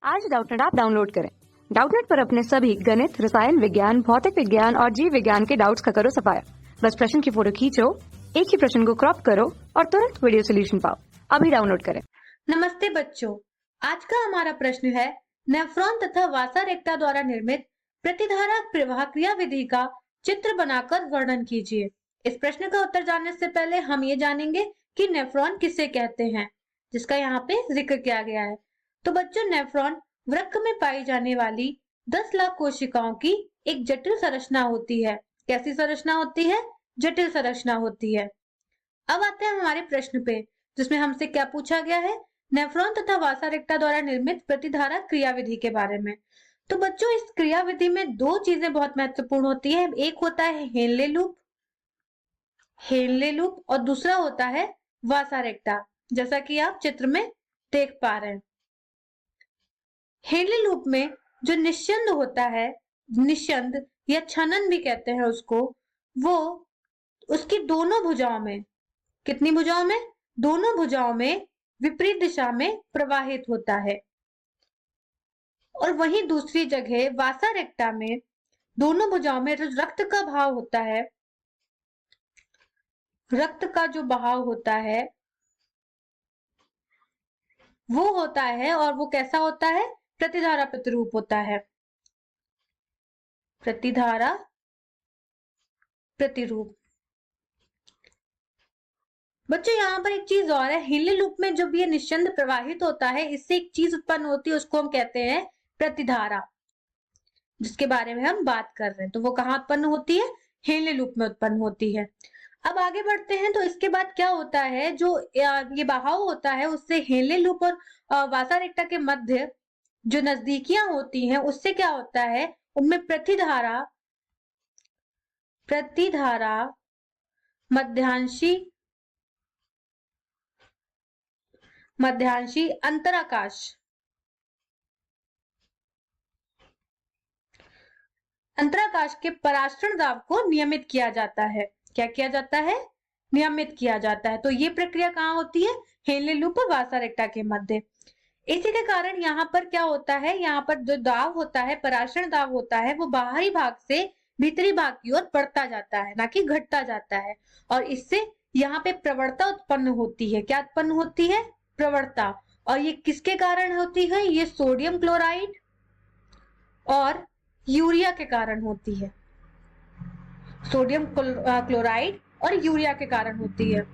आज Doubtnut app download करें। Doubtnut पर अपने सभी गणित, रसायन विज्ञान, भौतिक विज्ञान और जीव विज्ञान के डाउट्स का करो सफाया। बस प्रश्न की फोटो खींचो, एक ही प्रश्न को क्रॉप करो और तुरंत वीडियो सोल्यूशन पाओ। अभी डाउनलोड करें। नमस्ते बच्चों, आज का हमारा प्रश्न है नेफ्रॉन तथा वासा रेक्टा द्वारा निर्मित प्रतिधारा प्रवाह क्रिया विधि का चित्र बनाकर वर्णन कीजिए। इस प्रश्न का उत्तर जानने से पहले हम ये जानेंगे कि नेफ्रॉन किसे कहते हैं, जिसका यहाँ पे जिक्र किया गया है। तो बच्चों, नेफ्रॉन वृक्क में पाई जाने वाली 10 लाख कोशिकाओं की एक जटिल संरचना होती है। कैसी संरचना होती है? जटिल संरचना होती है। अब आते हैं हमारे प्रश्न पे, जिसमें हमसे क्या पूछा गया है, नेफ्रॉन तथा वासा रेक्टा द्वारा निर्मित प्रतिधारा क्रियाविधि के बारे में। तो बच्चों, इस क्रियाविधि में दो चीजें बहुत महत्वपूर्ण होती है। एक होता है हेनले लूप और दूसरा होता है वासा रेक्टा, जैसा कि आप चित्र में देख पा रहे हैं। हेनले लूप में जो निस्यंद होता है, निस्यंद या छनन भी कहते हैं उसको, वो उसकी दोनों भुजाओं में, कितनी भुजाओं में? दोनों भुजाओं में विपरीत दिशा में प्रवाहित होता है। और वहीं दूसरी जगह वासा रेक्टा में दोनों भुजाओं में रक्त का भाव होता है, रक्त का जो बहाव होता है वो होता है, और वो कैसा होता है? प्रतिधारा प्रतिरूप होता है। प्रतिधारा प्रतिरूप। बच्चों, यहाँ पर एक चीज और है, हेनले लूप में जब ये निस्यंद प्रवाहित होता है, इससे एक चीज उत्पन्न होती है, उसको हम कहते हैं प्रतिधारा, जिसके बारे में हम बात कर रहे हैं। तो वो कहाँ उत्पन्न होती है? हेनले लूप में उत्पन्न होती है। अब आगे बढ़ते हैं। तो इसके बाद क्या होता है, जो ये बहाव होता है, उससे हेनले लूप और वासा रेक्टा के मध्य जो नजदीकियां होती हैं, उससे क्या होता है, उनमें प्रतिधारा मध्यांशी अंतराकाश के पराश्रण दाब को नियमित किया जाता है। क्या किया जाता है? नियमित किया जाता है। तो ये प्रक्रिया कहाँ होती है? हेनले लूप और वासा रेक्टा के मध्य। इसी के कारण यहाँ पर क्या होता है, यहाँ पर जो दाब होता है, पराश्रण दाब होता है, वो बाहरी भाग से भीतरी भाग की ओर बढ़ता जाता है, ना कि घटता जाता है। और इससे यहाँ पे प्रवणता उत्पन्न होती है। क्या उत्पन्न होती है? प्रवणता। और ये किसके कारण होती है? ये सोडियम क्लोराइड और यूरिया के कारण होती है। सोडियम क्लोराइड और यूरिया के कारण होती है।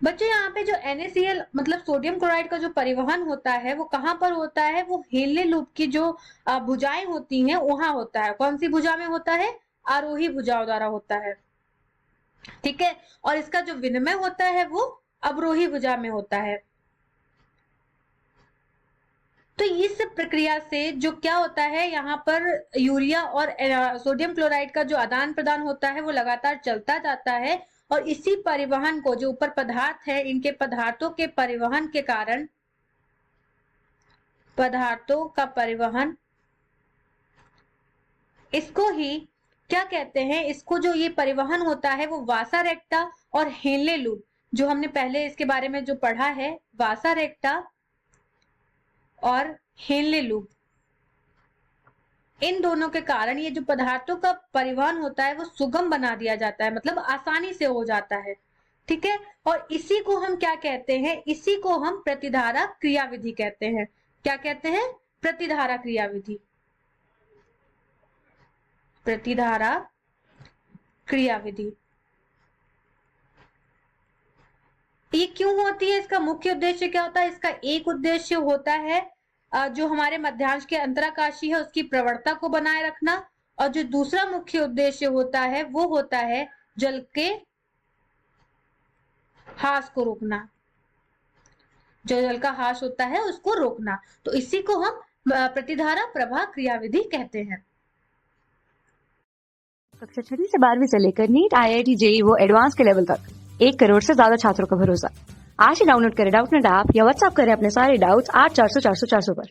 बच्चों, यहाँ पे जो NaCl मतलब सोडियम क्लोराइड का जो परिवहन होता है, वो कहाँ पर होता है? वो हेनले लूप की जो भुजाएं होती हैं, वहां होता है। कौन सी भुजा में होता है? आरोही भुजाओं द्वारा होता है। ठीक है। और इसका जो विनिमय होता है वो अवरोही भुजा में होता है। तो इस प्रक्रिया से जो क्या होता है, यहाँ पर यूरिया और सोडियम क्लोराइड का जो आदान प्रदान होता है, वो लगातार चलता जाता है। और इसी परिवहन को, जो ऊपर पदार्थ है, इनके पदार्थों के परिवहन के कारण, पदार्थों का परिवहन, इसको ही क्या कहते हैं? इसको जो ये परिवहन होता है, वो वासा रेक्टा और हेनले लूप, जो हमने पहले इसके बारे में जो पढ़ा है, वासा रेक्टा और हेनले लूप, इन दोनों के कारण ये जो पदार्थों का परिवहन होता है, वो सुगम बना दिया जाता है, मतलब आसानी से हो जाता है। ठीक है। और इसी को हम क्या कहते हैं? इसी को हम प्रतिधारा क्रियाविधि कहते हैं। क्या कहते हैं? प्रतिधारा क्रियाविधि। प्रतिधारा क्रियाविधि। ये क्यों होती है? इसका मुख्य उद्देश्य क्या होता है? इसका एक उद्देश्य होता है जो हमारे मध्यांश के अंतराकाशी है, उसकी प्रवणता को बनाए रखना। और जो दूसरा मुख्य उद्देश्य होता है, वो होता है जल के ह्रास को रोकना। जो जल का ह्रास होता है, उसको रोकना। तो इसी को हम प्रतिधारा प्रवाह क्रियाविधि कहते हैं। कक्षा 6 से 12वीं से लेकर नीट, IIT, JEE वो एडवांस के लेवल तक 1 करोड़ से ज्यादा छात्रों का भरोसा। आज ही डाउनलोड करें डाउटनेट ऐप या व्हाट्सएप करें अपने सारे डाउट्स 8400 400 400 पर।